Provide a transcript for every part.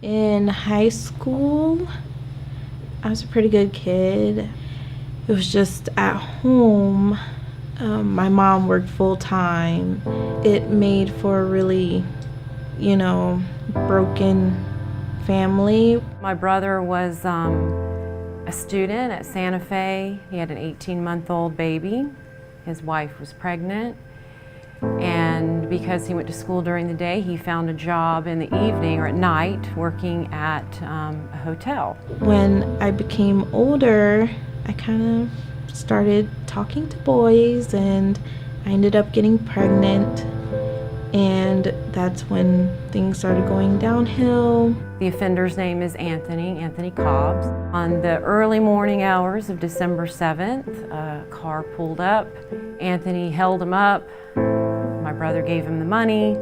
In high school, I was a pretty good kid. It was just at home, my mom worked full time. It made for a really, broken family. My brother was a student at Santa Fe. He had an 18-month-old baby. His wife was pregnant. And because he went to school during the day, he found a job in the evening or at night working at a hotel. When I became older, I kind of started talking to boys, and I ended up getting pregnant. And that's when things started going downhill. The offender's name is Anthony Cobbs. On the early morning hours of December 7th, a car pulled up. Anthony held him up. My brother gave him the money,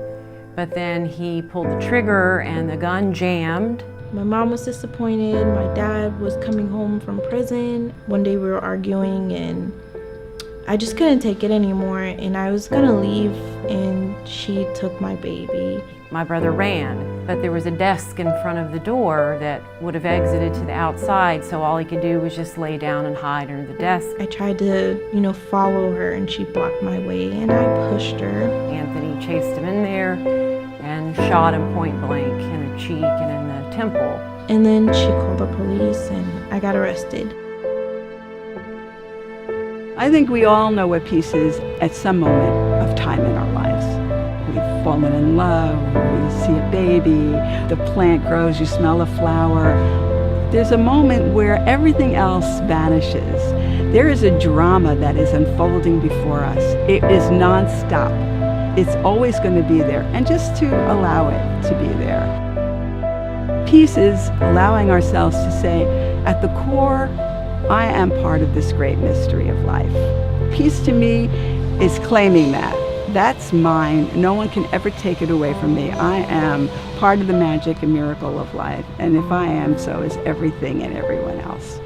but then he pulled the trigger and the gun jammed. My mom was disappointed. My dad was coming home from prison. One day we were arguing and I just couldn't take it anymore, and I was gonna leave, and she took my baby. My brother ran, but there was a desk in front of the door that would have exited to the outside, so all he could do was just lay down and hide under the desk. I tried to, follow her, and she blocked my way, and I pushed her. Anthony chased him in there and shot him point blank in the cheek and in the temple. And then she called the police, and I got arrested. I think we all know what peace is at some moment of time in our lives. We've fallen in love, we see a baby, the plant grows, you smell a flower. There's a moment where everything else vanishes. There is a drama that is unfolding before us. It is nonstop. It's always going to be there, and just to allow it to be there. Peace is allowing ourselves to say, at the core, I am part of this great mystery of life. Peace to me is claiming that. That's mine. No one can ever take it away from me. I am part of the magic and miracle of life. And if I am, so is everything and everyone else.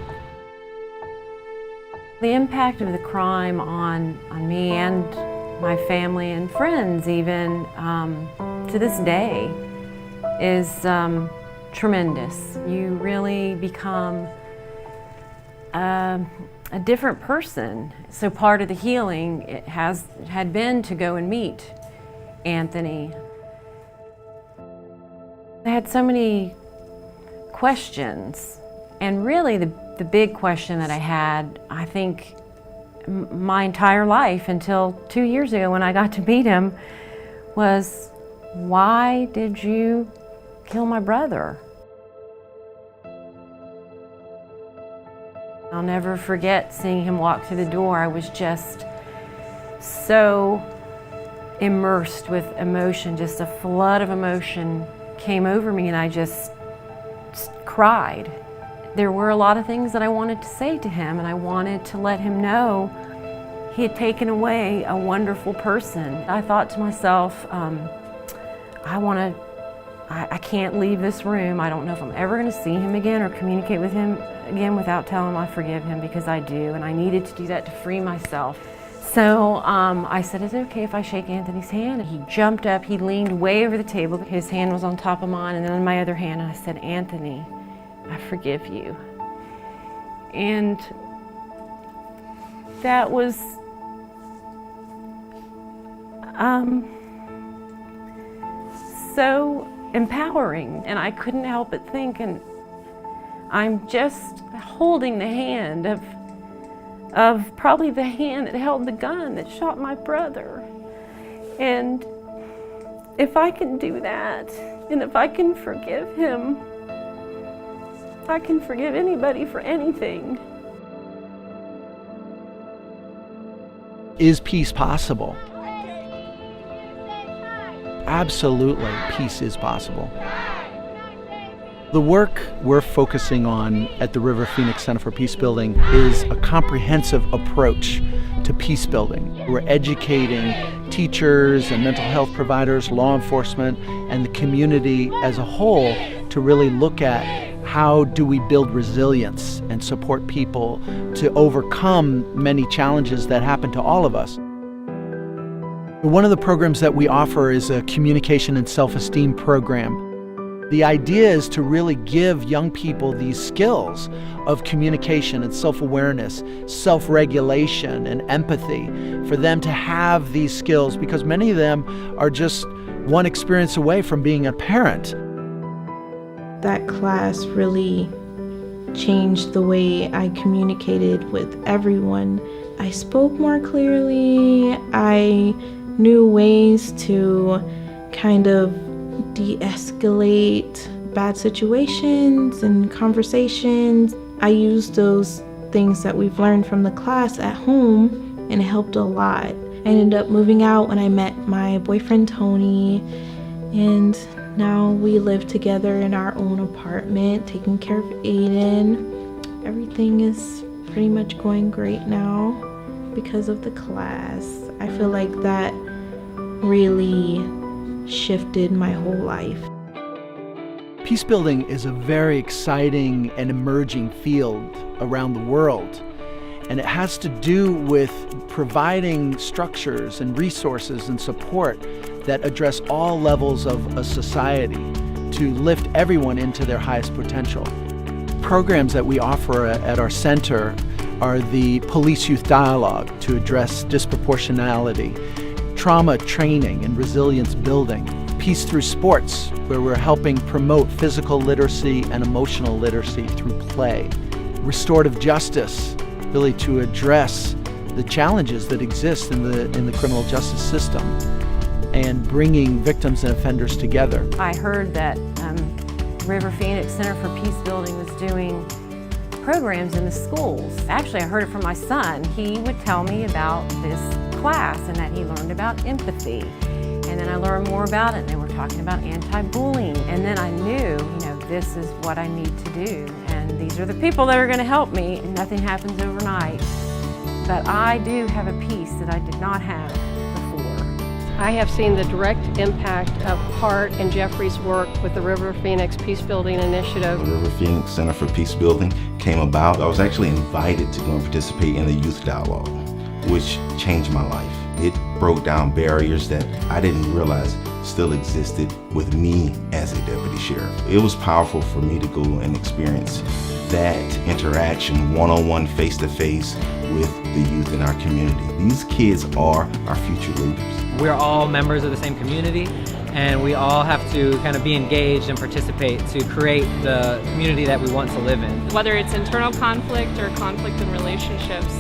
The impact of the crime on me and my family and friends even to this day is tremendous. You really become a different person. So part of the healing had been to go and meet Anthony. I had so many questions, and really the big question that I had, I think, my entire life until 2 years ago when I got to meet him was, why did you kill my brother? I'll never forget seeing him walk through the door. I was just so immersed with emotion, just a flood of emotion came over me, and I just cried. There were a lot of things that I wanted to say to him, and I wanted to let him know he had taken away a wonderful person. I thought to myself, I can't leave this room. I don't know if I'm ever going to see him again or communicate with him again without telling him I forgive him, because I do, and I needed to do that to free myself. So I said, is it okay if I shake Anthony's hand? And he jumped up, he leaned way over the table. His hand was on top of mine and then on my other hand, and I said, Anthony, I forgive you. And that was so empowering, and I couldn't help but think, and I'm just holding the hand of probably the hand that held the gun that shot my brother. And if I can do that, and if I can forgive him, I can forgive anybody for anything. Is peace possible? Absolutely, peace is possible. The work we're focusing on at the River Phoenix Center for Peacebuilding is a comprehensive approach to peacebuilding. We're educating teachers and mental health providers, law enforcement, and the community as a whole to really look at how do we build resilience and support people to overcome many challenges that happen to all of us. One of the programs that we offer is a communication and self-esteem program. The idea is to really give young people these skills of communication and self-awareness, self-regulation and empathy, for them to have these skills, because many of them are just one experience away from being a parent. That class really changed the way I communicated with everyone. I spoke more clearly. I knew ways to kind of de-escalate bad situations and conversations. I used those things that we've learned from the class at home, and it helped a lot. I ended up moving out when I met my boyfriend Tony, and now we live together in our own apartment, taking care of Aiden. Everything is pretty much going great now because of the class. I feel like that really shifted my whole life. Peacebuilding is a very exciting and emerging field around the world, and it has to do with providing structures and resources and support that address all levels of a society to lift everyone into their highest potential. Programs that we offer at our center are the Police-Youth Dialogue to address disproportionality, trauma training and resilience building, Peace Through Sports, where we're helping promote physical literacy and emotional literacy through play, restorative justice, really to address the challenges that exist in the criminal justice system, and bringing victims and offenders together. I heard that River Phoenix Center for Peacebuilding was doing programs in the schools. Actually, I heard it from my son. He would tell me about this class and that he learned about empathy. And then I learned more about it, and they were talking about anti-bullying. And then I knew, this is what I need to do. And these are the people that are going to help me. And nothing happens overnight. But I do have a piece that I did not have before. I have seen the direct impact of Hart and Jeffrey's work with the River Phoenix Peacebuilding Initiative. The River Phoenix Center for Peacebuilding came about. I was actually invited to go and participate in the youth dialogue, which changed my life. It broke down barriers that I didn't realize still existed with me as a deputy sheriff. It was powerful for me to go and experience that interaction one-on-one, face-to-face with the youth in our community. These kids are our future leaders. We're all members of the same community, and we all have to kind of be engaged and participate to create the community that we want to live in. Whether it's internal conflict or conflict in relationships,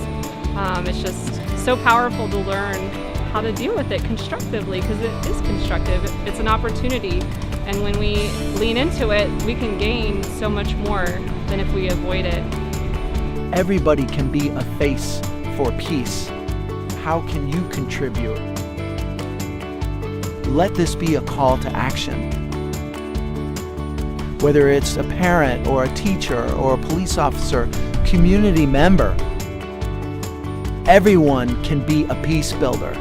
it's just so powerful to learn how to deal with it constructively, because it is constructive. It's an opportunity, and when we lean into it, we can gain so much more than if we avoid it. Everybody can be a face for peace. How can you contribute? Let this be a call to action. Whether it's a parent or a teacher or a police officer, community member, everyone can be a peace builder.